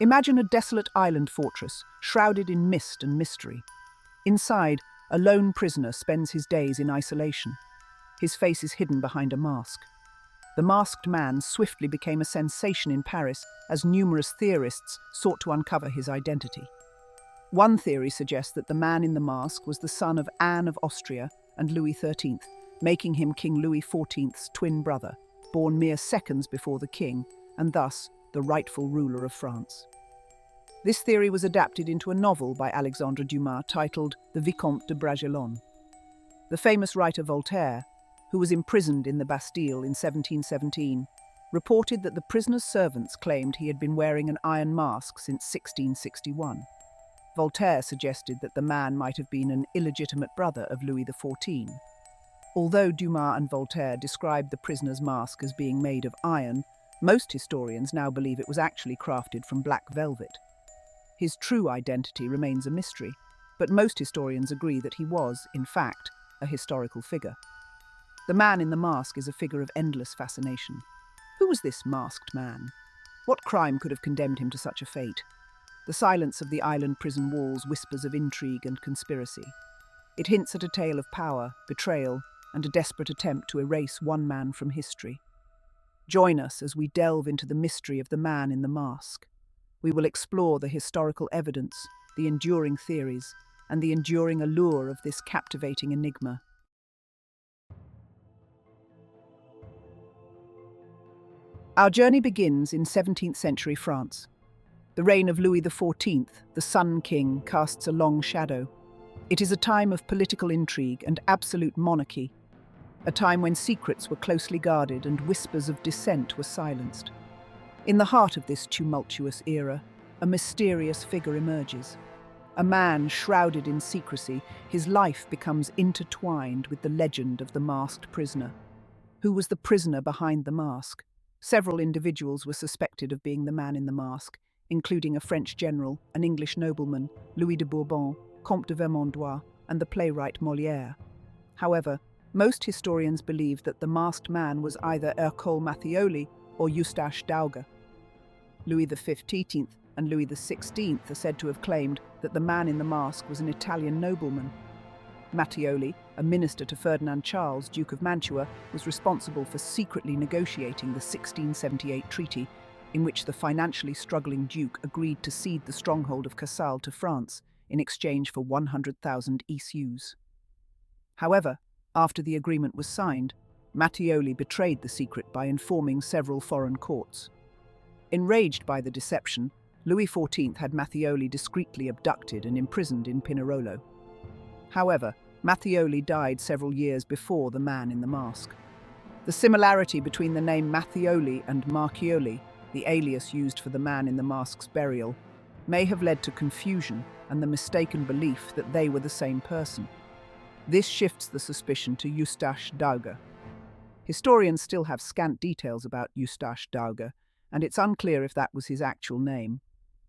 Imagine a desolate island fortress, shrouded in mist and mystery. Inside, a lone prisoner spends his days in isolation. His face is hidden behind a mask. The masked man swiftly became a sensation in Paris as numerous theorists sought to uncover his identity. One theory suggests that the man in the mask was the son of Anne of Austria and Louis XIII, making him King Louis XIV's twin brother, born mere seconds before the king, and thus the rightful ruler of France. This theory was adapted into a novel by Alexandre Dumas titled The Vicomte de Bragelonne. The famous writer Voltaire, who was imprisoned in the Bastille in 1717, reported that the prisoner's servants claimed he had been wearing an iron mask since 1661. Voltaire suggested that the man might have been an illegitimate brother of Louis XIV. Although Dumas and Voltaire described the prisoner's mask as being made of iron, most historians now believe it was actually crafted from black velvet. His true identity remains a mystery, but most historians agree that he was, in fact, a historical figure. The man in the mask is a figure of endless fascination. Who was this masked man? What crime could have condemned him to such a fate? The silence of the island prison walls whispers of intrigue and conspiracy. It hints at a tale of power, betrayal, and a desperate attempt to erase one man from history. Join us as we delve into the mystery of the man in the mask. We will explore the historical evidence, the enduring theories, and the enduring allure of this captivating enigma. Our journey begins in 17th century France. The reign of Louis XIV, the Sun King, casts a long shadow. It is a time of political intrigue and absolute monarchy, a time when secrets were closely guarded and whispers of dissent were silenced. In the heart of this tumultuous era, a mysterious figure emerges. A man shrouded in secrecy, his life becomes intertwined with the legend of the masked prisoner. Who was the prisoner behind the mask? Several individuals were suspected of being the man in the mask, including a French general, an English nobleman, Louis de Bourbon, Comte de Vermandois, and the playwright Molière. However, most historians believe that the masked man was either Ercole Mattioli or Eustache Dauger. Louis XV and Louis XVI are said to have claimed that the man in the mask was an Italian nobleman. Mattioli, a minister to Ferdinand Charles, Duke of Mantua, was responsible for secretly negotiating the 1678 treaty, in which the financially struggling duke agreed to cede the stronghold of Casale to France in exchange for 100,000 éscus. However, after the agreement was signed, Mattioli betrayed the secret by informing several foreign courts. Enraged by the deception, Louis XIV had Mattioli discreetly abducted and imprisoned in Pinerolo. However, Mattioli died several years before the man in the mask. The similarity between the name Mattioli and Marchioli, the alias used for the man in the mask's burial, may have led to confusion and the mistaken belief that they were the same person. This shifts the suspicion to Eustache Dauger. Historians still have scant details about Eustache Dauger, and it's unclear if that was his actual name.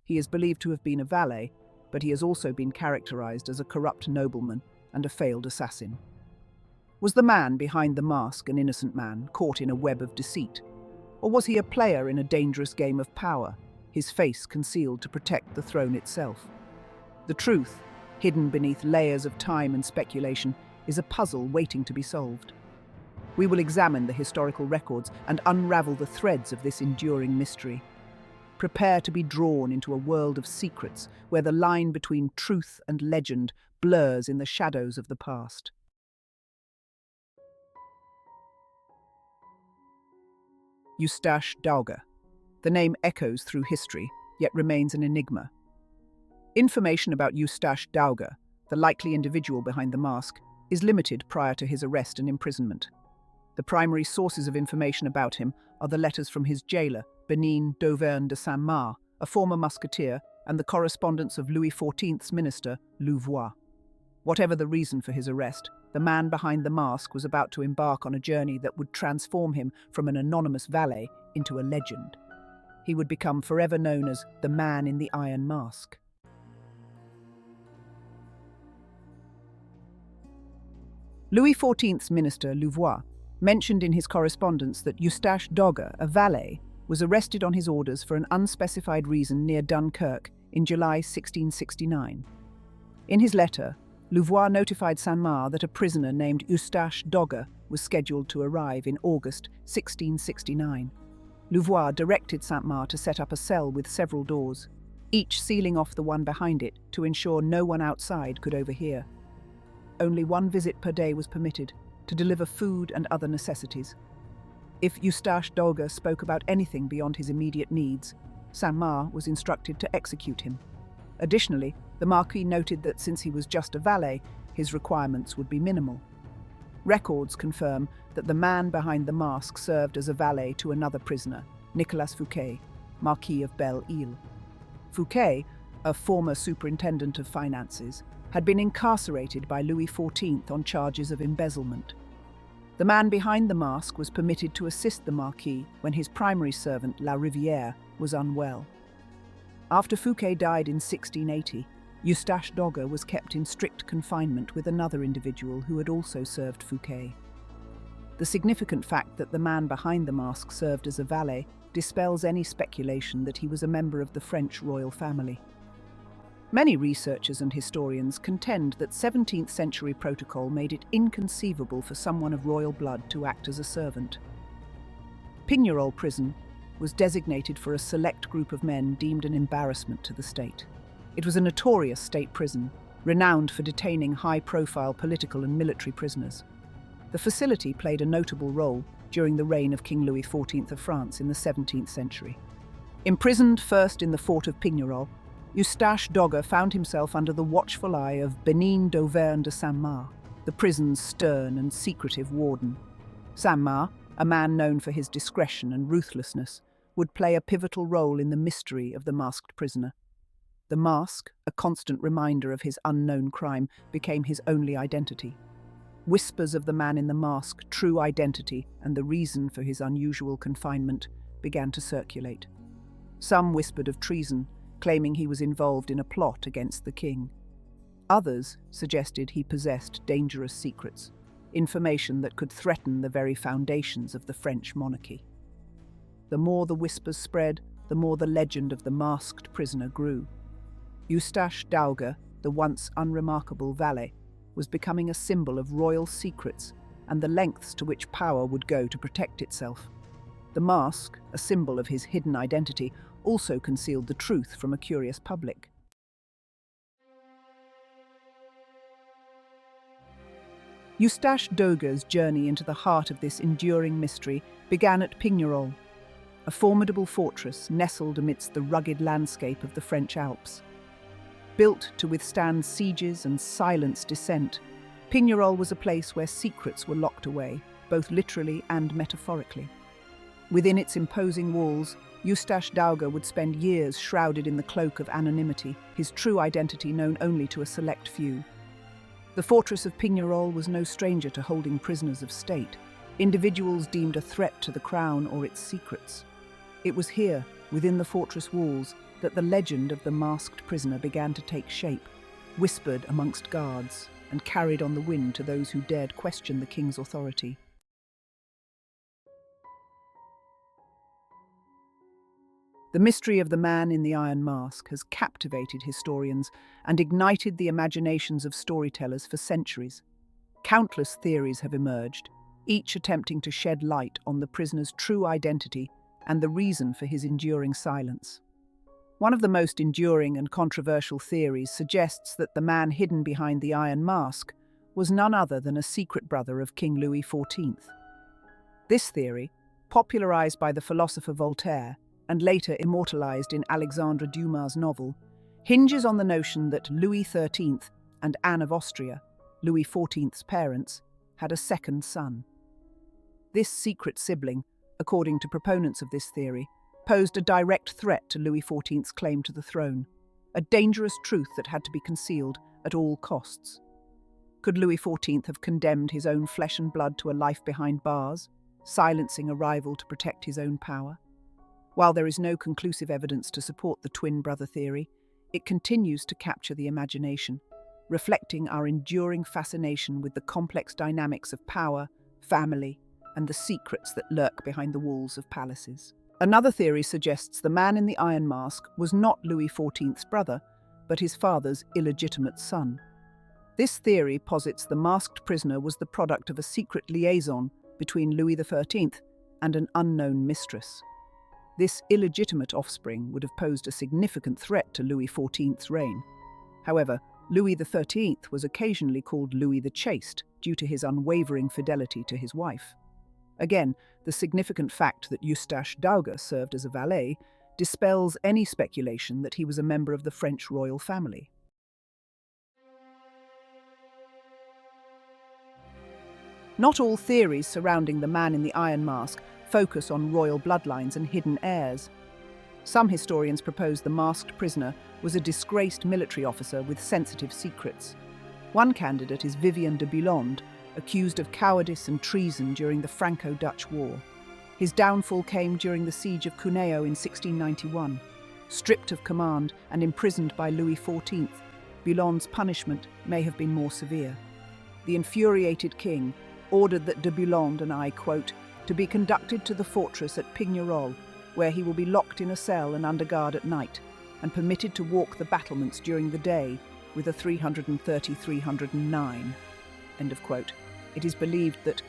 He is believed to have been a valet, but he has also been characterized as a corrupt nobleman and a failed assassin. Was the man behind the mask an innocent man caught in a web of deceit? Or was he a player in a dangerous game of power, his face concealed to protect the throne itself? The truth, hidden beneath layers of time and speculation, is a puzzle waiting to be solved. We will examine the historical records and unravel the threads of this enduring mystery. Prepare to be drawn into a world of secrets where the line between truth and legend blurs in the shadows of the past. Eustache Dauger. The name echoes through history, yet remains an enigma. Information about Eustache Dauger, the likely individual behind the mask, is limited prior to his arrest and imprisonment. The primary sources of information about him are the letters from his jailer, Benin d'Auvergne de Saint-Mars, a former musketeer, and the correspondence of Louis XIV's minister, Louvois. Whatever the reason for his arrest, the man behind the mask was about to embark on a journey that would transform him from an anonymous valet into a legend. He would become forever known as the Man in the Iron Mask. Louis XIV's minister, Louvois, mentioned in his correspondence that Eustache Dauger, a valet, was arrested on his orders for an unspecified reason near Dunkirk in July 1669. In his letter, Louvois notified Saint-Mars that a prisoner named Eustache Dauger was scheduled to arrive in August 1669. Louvois directed Saint-Mars to set up a cell with several doors, each sealing off the one behind it to ensure no one outside could overhear. Only one visit per day was permitted, to deliver food and other necessities. If Eustache Dauger spoke about anything beyond his immediate needs, Saint-Mars was instructed to execute him. Additionally, the Marquis noted that since he was just a valet, his requirements would be minimal. Records confirm that the man behind the mask served as a valet to another prisoner, Nicolas Fouquet, Marquis of Belle-Île. Fouquet, a former superintendent of finances, had been incarcerated by Louis XIV on charges of embezzlement. The man behind the mask was permitted to assist the Marquis when his primary servant, La Rivière, was unwell. After Fouquet died in 1680, Eustache Dauger was kept in strict confinement with another individual who had also served Fouquet. The significant fact that the man behind the mask served as a valet dispels any speculation that he was a member of the French royal family. Many researchers and historians contend that 17th century protocol made it inconceivable for someone of royal blood to act as a servant. Pignerol prison was designated for a select group of men deemed an embarrassment to the state. It was a notorious state prison, renowned for detaining high-profile political and military prisoners. The facility played a notable role during the reign of King Louis XIV of France in the 17th century. Imprisoned first in the fort of Pignerol, Eustache Dauger found himself under the watchful eye of Benin d'Auvergne de Saint-Mars, the prison's stern and secretive warden. Saint-Mars, a man known for his discretion and ruthlessness, would play a pivotal role in the mystery of the masked prisoner. The mask, a constant reminder of his unknown crime, became his only identity. Whispers of the man in the mask, true identity, and the reason for his unusual confinement began to circulate. Some whispered of treason, claiming he was involved in a plot against the king. Others suggested he possessed dangerous secrets, information that could threaten the very foundations of the French monarchy. The more the whispers spread, the more the legend of the masked prisoner grew. Eustache Dauger, the once unremarkable valet, was becoming a symbol of royal secrets and the lengths to which power would go to protect itself. The mask, a symbol of his hidden identity, also concealed the truth from a curious public. Eustache Dauger's journey into the heart of this enduring mystery began at Pignerol, a formidable fortress nestled amidst the rugged landscape of the French Alps. Built to withstand sieges and silence dissent, Pignerol was a place where secrets were locked away, both literally and metaphorically. Within its imposing walls, Eustache Dauger would spend years shrouded in the cloak of anonymity, his true identity known only to a select few. The fortress of Pignerol was no stranger to holding prisoners of state, individuals deemed a threat to the crown or its secrets. It was here, within the fortress walls, that the legend of the masked prisoner began to take shape, whispered amongst guards, and carried on the wind to those who dared question the king's authority. The mystery of the man in the iron mask has captivated historians and ignited the imaginations of storytellers for centuries. Countless theories have emerged, each attempting to shed light on the prisoner's true identity and the reason for his enduring silence. One of the most enduring and controversial theories suggests that the man hidden behind the iron mask was none other than a secret brother of King Louis XIV. This theory, popularized by the philosopher Voltaire and later immortalized in Alexandre Dumas' novel, hinges on the notion that Louis XIII and Anne of Austria, Louis XIV's parents, had a second son. This secret sibling, according to proponents of this theory, posed a direct threat to Louis XIV's claim to the throne, a dangerous truth that had to be concealed at all costs. Could Louis XIV have condemned his own flesh and blood to a life behind bars, silencing a rival to protect his own power? While there is no conclusive evidence to support the twin brother theory, it continues to capture the imagination, reflecting our enduring fascination with the complex dynamics of power, family, and the secrets that lurk behind the walls of palaces. Another theory suggests the man in the iron mask was not Louis XIV's brother, but his father's illegitimate son. This theory posits the masked prisoner was the product of a secret liaison between Louis XIII and an unknown mistress. This illegitimate offspring would have posed a significant threat to Louis XIV's reign. However, Louis XIII was occasionally called Louis the Chaste due to his unwavering fidelity to his wife. Again, the significant fact that Eustache Dauger served as a valet dispels any speculation that he was a member of the French royal family. Not all theories surrounding the man in the iron mask focus on royal bloodlines and hidden heirs. Some historians propose the masked prisoner was a disgraced military officer with sensitive secrets. One candidate is Vivian de Boulogne, accused of cowardice and treason during the Franco-Dutch War. His downfall came during the siege of Cuneo in 1691. Stripped of command and imprisoned by Louis XIV, Boulogne's punishment may have been more severe. The infuriated king ordered that de Boulogne and I, quote, to be conducted to the fortress at Pignerol, where he will be locked in a cell and under guard at night, and permitted to walk the battlements during the day with a 330-309, end of quote. It is believed that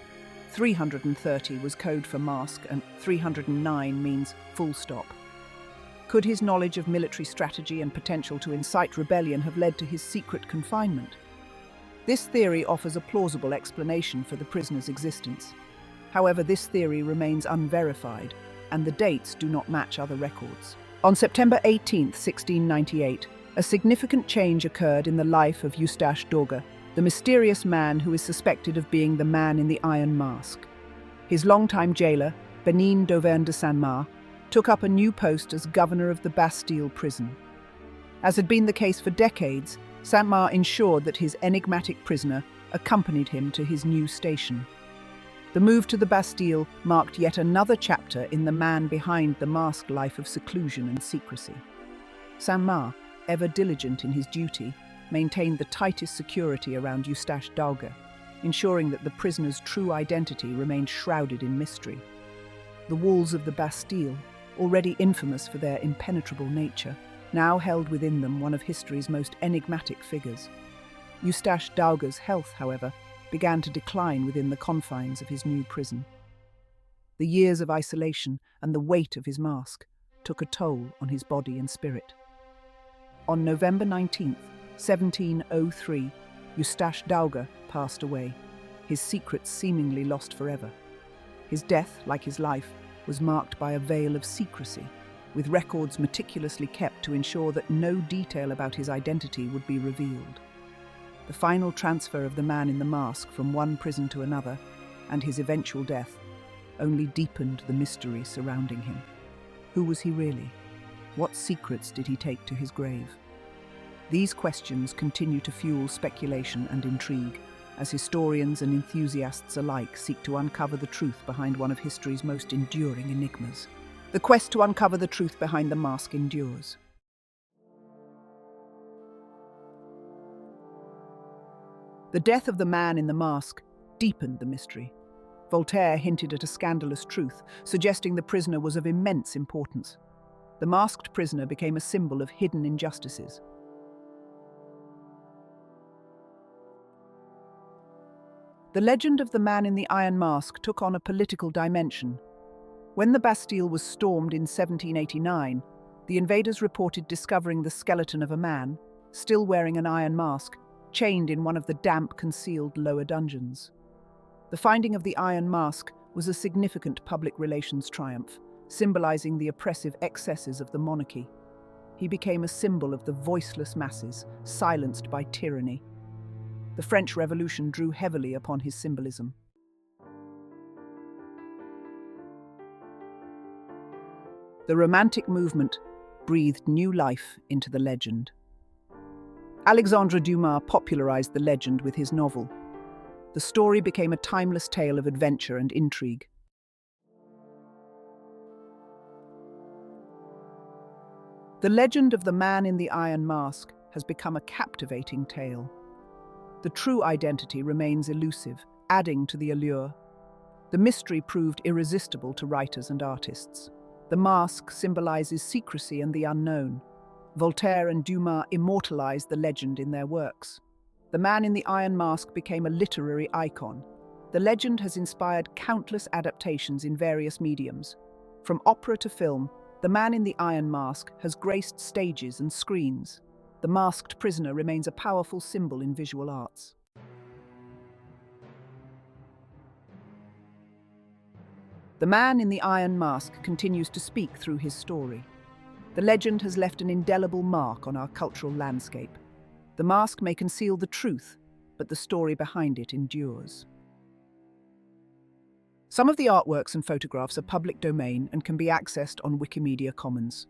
330 was code for mask and 309 means full stop. Could his knowledge of military strategy and potential to incite rebellion have led to his secret confinement? This theory offers a plausible explanation for the prisoner's existence. However, this theory remains unverified, and the dates do not match other records. On September 18, 1698, a significant change occurred in the life of Eustache Dauger, the mysterious man who is suspected of being the man in the iron mask. His longtime jailer, Benin d'Auvergne de Saint-Marc, took up a new post as governor of the Bastille prison. As had been the case for decades, Saint-Marc ensured that his enigmatic prisoner accompanied him to his new station. The move to the Bastille marked yet another chapter in the man behind the masked life of seclusion and secrecy. Saint-Marc, ever diligent in his duty, maintained the tightest security around Eustache Dauger, ensuring that the prisoner's true identity remained shrouded in mystery. The walls of the Bastille, already infamous for their impenetrable nature, now held within them one of history's most enigmatic figures. Eustache Dauger's health, however, began to decline within the confines of his new prison. The years of isolation and the weight of his mask took a toll on his body and spirit. On November 19th, 1703, Eustache Dauger passed away, his secrets seemingly lost forever. His death, like his life, was marked by a veil of secrecy, with records meticulously kept to ensure that no detail about his identity would be revealed. The final transfer of the man in the mask from one prison to another, and his eventual death, only deepened the mystery surrounding him. Who was he really? What secrets did he take to his grave? These questions continue to fuel speculation and intrigue, as historians and enthusiasts alike seek to uncover the truth behind one of history's most enduring enigmas. The quest to uncover the truth behind the mask endures. The death of the man in the mask deepened the mystery. Voltaire hinted at a scandalous truth, suggesting the prisoner was of immense importance. The masked prisoner became a symbol of hidden injustices. The legend of the man in the iron mask took on a political dimension. When the Bastille was stormed in 1789, the invaders reported discovering the skeleton of a man, still wearing an iron mask, chained in one of the damp, concealed lower dungeons. The finding of the iron mask was a significant public relations triumph, symbolizing the oppressive excesses of the monarchy. He became a symbol of the voiceless masses, silenced by tyranny. The French Revolution drew heavily upon his symbolism. The Romantic movement breathed new life into the legend. Alexandre Dumas popularized the legend with his novel. The story became a timeless tale of adventure and intrigue. The legend of the man in the iron mask has become a captivating tale. The true identity remains elusive, adding to the allure. The mystery proved irresistible to writers and artists. The mask symbolizes secrecy and the unknown. Voltaire and Dumas immortalized the legend in their works. The Man in the Iron Mask became a literary icon. The legend has inspired countless adaptations in various mediums. From opera to film, The Man in the Iron Mask has graced stages and screens. The masked prisoner remains a powerful symbol in visual arts. The Man in the Iron Mask continues to speak through his story. The legend has left an indelible mark on our cultural landscape. The mask may conceal the truth, but the story behind it endures. Some of the artworks and photographs are public domain and can be accessed on Wikimedia Commons.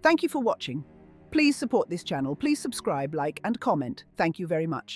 Thank you for watching. Please support this channel. Please subscribe, like, and comment. Thank you very much.